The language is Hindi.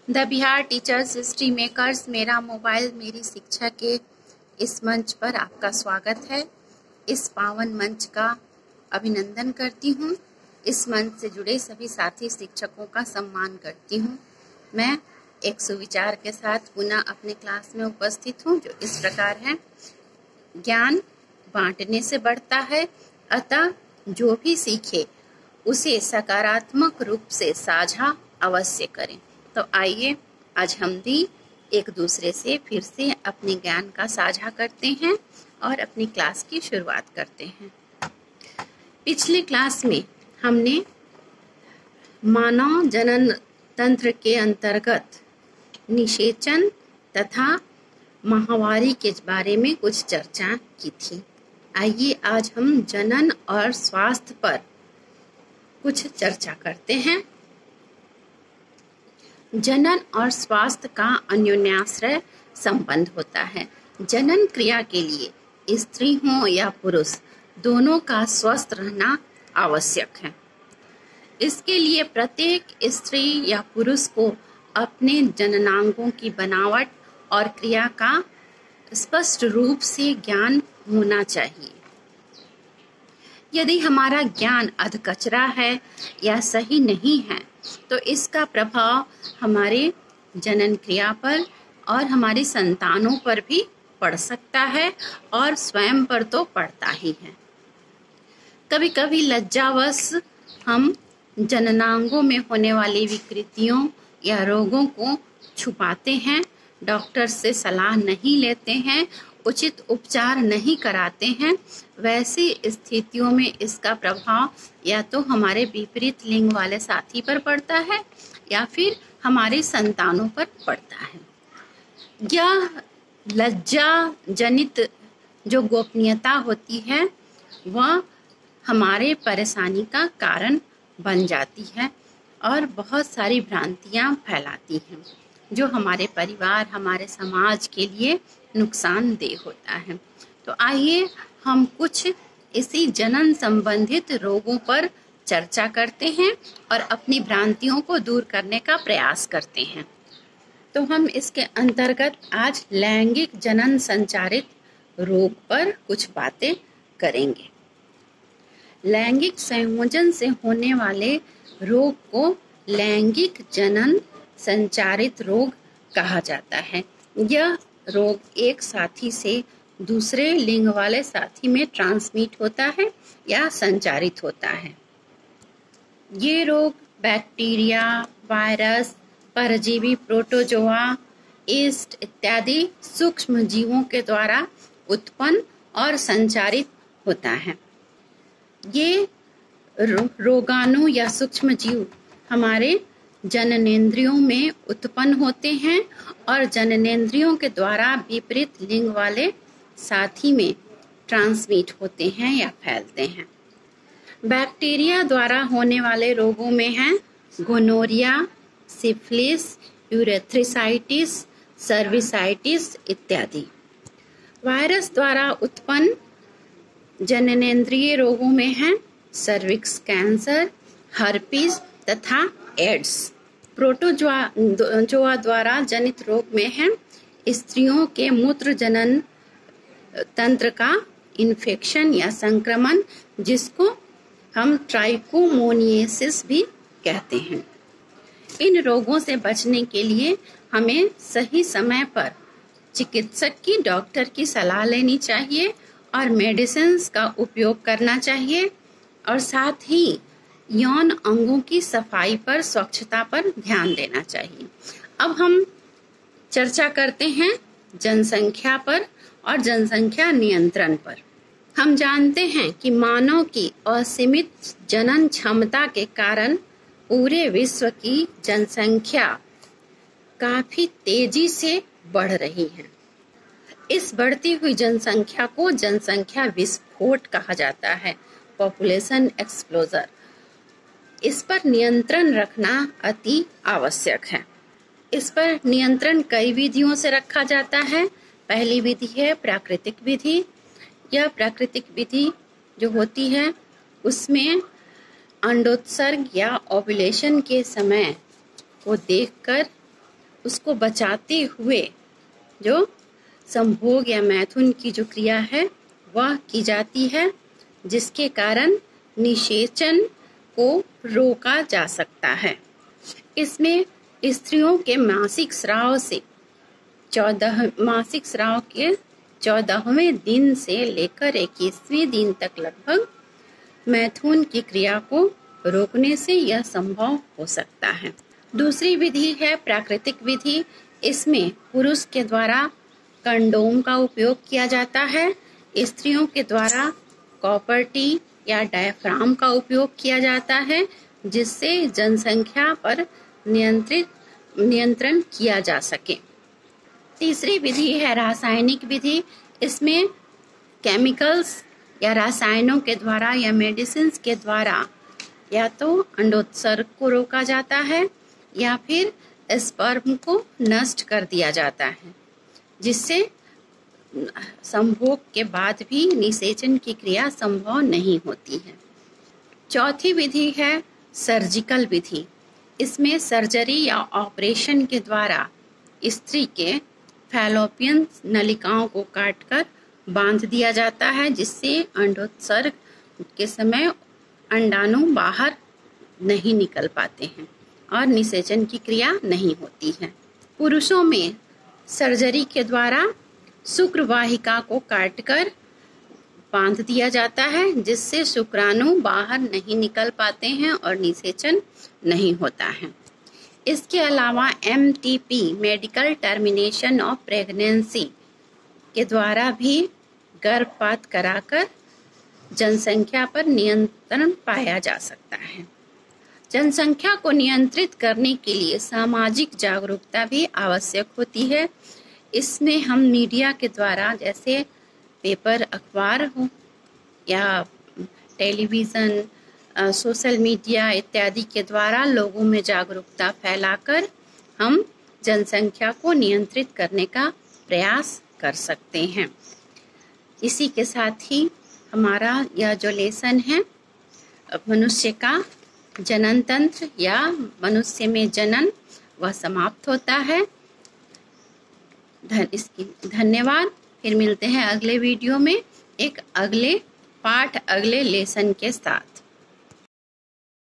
The Bihar teachers history makers मेरा मोबाइल मेरी शिक्षा के इस मंच पर आपका स्वागत है। इस पावन मंच का अभिनंदन करती हूँ। इस मंच से जुड़े सभी साथी शिक्षकों का सम्मान करती हूँ। मैं एक सुविचार के साथ पुनः अपने क्लास में उपस्थित हूँ, जो इस प्रकार है। ज्ञान बांटने से बढ़ता है, अतः जो भी सीखे उसे सकारात्मक रूप से साझा अवश्य करें। तो आइए आज हम भी एक दूसरे से फिर से अपने ज्ञान का साझा करते हैं और अपनी क्लास की शुरुआत करते हैं। पिछले क्लास में हमने मानव जनन तंत्र के अंतर्गत निषेचन तथा माहवारी के बारे में कुछ चर्चा की थी। आइए आज हम जनन और स्वास्थ्य पर कुछ चर्चा करते हैं। जनन और स्वास्थ्य का अन्योन्याश्रय संबंध होता है। जनन क्रिया के लिए स्त्री हो या पुरुष, दोनों का स्वस्थ रहना आवश्यक है। इसके लिए प्रत्येक स्त्री या पुरुष को अपने जननांगों की बनावट और क्रिया का स्पष्ट रूप से ज्ञान होना चाहिए। यदि हमारा ज्ञान अधकचरा है या सही नहीं है, तो इसका प्रभाव हमारे जनन क्रिया पर और हमारी संतानों पर भी पड़ सकता है और स्वयं पर तो पड़ता ही है। कभी कभी लज्जावश हम जननांगों में होने वाली विकृतियों या रोगों को छुपाते हैं, डॉक्टर से सलाह नहीं लेते हैं, उचित उपचार नहीं कराते हैं। वैसी स्थितियों में इसका प्रभाव या तो हमारे विपरीत लिंग वाले साथी पर पड़ता है या फिर हमारी संतानों पर पड़ता है। यह लज्जा जनित जो गोपनीयता होती है वह हमारे परेशानी का कारण बन जाती है और बहुत सारी भ्रांतियां फैलाती हैं, जो हमारे परिवार, हमारे समाज के लिए नुकसानदेह होता है। तो आइए हम कुछ इसी जनन संबंधित रोगों पर चर्चा करते हैं और अपनी भ्रांतियों को दूर करने का प्रयास करते हैं। तो हम इसके अंतर्गत आज लैंगिक जनन संचारित रोग पर कुछ बातें करेंगे। लैंगिक संयोजन से होने वाले रोग को लैंगिक जनन संचारित रोग कहा जाता है। यह रोग एक साथी से दूसरे लिंग वाले साथी में ट्रांसमिट होता है या संचारित होता है। ये रोग बैक्टीरिया, वायरस, परजीवी, प्रोटोजोआ, यीस्ट इत्यादि सूक्ष्म जीवों के द्वारा उत्पन्न और संचारित होता है। ये रोगाणु या सूक्ष्म जीव हमारे जननेंद्रियों में उत्पन्न होते हैं और जननेंद्रियों के द्वारा विपरीत लिंग वाले साथी में ट्रांसमिट होते हैं या फैलते हैं। बैक्टीरिया द्वारा होने वाले रोगों में हैं गोनोरिया, सिफिलिस, यूरेथ्रिसाइटिस, सर्विसाइटिस इत्यादि। वायरस द्वारा उत्पन्न जननेंद्रिय रोगों में हैं सर्विक्स कैंसर, हर्पीज तथा एड्स। प्रोटोजोआ द्वारा जनित रोग में हैं स्त्रियों के मूत्र जनन तंत्र का इन्फेक्शन या संक्रमण, जिसको हम ट्राइकोमोनियासिस भी कहते हैं। इन रोगों से बचने के लिए हमें सही समय पर चिकित्सक की, डॉक्टर की सलाह लेनी चाहिए और मेडिसिन्स का उपयोग करना चाहिए और साथ ही यौन अंगों की सफाई पर, स्वच्छता पर ध्यान देना चाहिए। अब हम चर्चा करते हैं जनसंख्या पर और जनसंख्या नियंत्रण पर। हम जानते हैं कि मानव की असीमित जनन क्षमता के कारण पूरे विश्व की जनसंख्या काफी तेजी से बढ़ रही है। इस बढ़ती हुई जनसंख्या को जनसंख्या विस्फोट कहा जाता है, पॉपुलेशन एक्सप्लोजर। इस पर नियंत्रण रखना अति आवश्यक है। इस पर नियंत्रण कई विधियों से रखा जाता है। पहली विधि है प्राकृतिक विधि। यह प्राकृतिक विधि जो होती है उसमें अंडोत्सर्ग या ओव्यूलेशन के समय को देखकर उसको बचाते हुए जो संभोग या मैथुन की जो क्रिया है वह की जाती है, जिसके कारण निषेचन को रोका जा सकता है। इसमें स्त्रियों के मासिक स्राव के 14वें दिन से लेकर 21वें दिन तक लगभग मैथुन की क्रिया को रोकने से यह संभव हो सकता है। दूसरी विधि है प्राकृतिक विधि। इसमें पुरुष के द्वारा कंडोम का उपयोग किया जाता है, स्त्रियों के द्वारा कॉपर टी या डायफ्राम का उपयोग किया जाता है, जिससे जनसंख्या पर नियंत्रण किया जा सके। तीसरी विधि है रासायनिक विधि। इसमें केमिकल्स या रसायनों के द्वारा या मेडिसिन के द्वारा या तो अंडोत्सर्ग को रोका जाता है या फिर स्पर्म को नष्ट कर दिया जाता है, जिससे संभोग के बाद भी निषेचन की क्रिया संभव नहीं होती है। चौथी विधि है सर्जिकल विधि। इसमें सर्जरी या ऑपरेशन के द्वारा स्त्री के फैलोपियन नलिकाओं को काटकर बांध दिया जाता है, जिससे अंडोत्सर्ग के समय अंडाणु बाहर नहीं निकल पाते हैं और निषेचन की क्रिया नहीं होती है। पुरुषों में सर्जरी के द्वारा शुक्रवाहिका को काटकर बांध दिया जाता है, जिससे शुक्राणु बाहर नहीं निकल पाते हैं और निषेचन नहीं होता है। इसके अलावा MTP medical termination of pregnancy के द्वारा भी गर्भपात कराकर जनसंख्या पर नियंत्रण पाया जा सकता है। जनसंख्या को नियंत्रित करने के लिए सामाजिक जागरूकता भी आवश्यक होती है। इसमें हम मीडिया के द्वारा, जैसे पेपर, अखबार हो या टेलीविज़न, सोशल मीडिया इत्यादि के द्वारा लोगों में जागरूकता फैलाकर हम जनसंख्या को नियंत्रित करने का प्रयास कर सकते हैं। इसी के साथ ही हमारा यह जो लेसन है मनुष्य का जनन तंत्र या मनुष्य में जनन, वह समाप्त होता है। धन्यवाद। फिर मिलते हैं अगले वीडियो में एक अगले पाठ, अगले लेसन के साथ।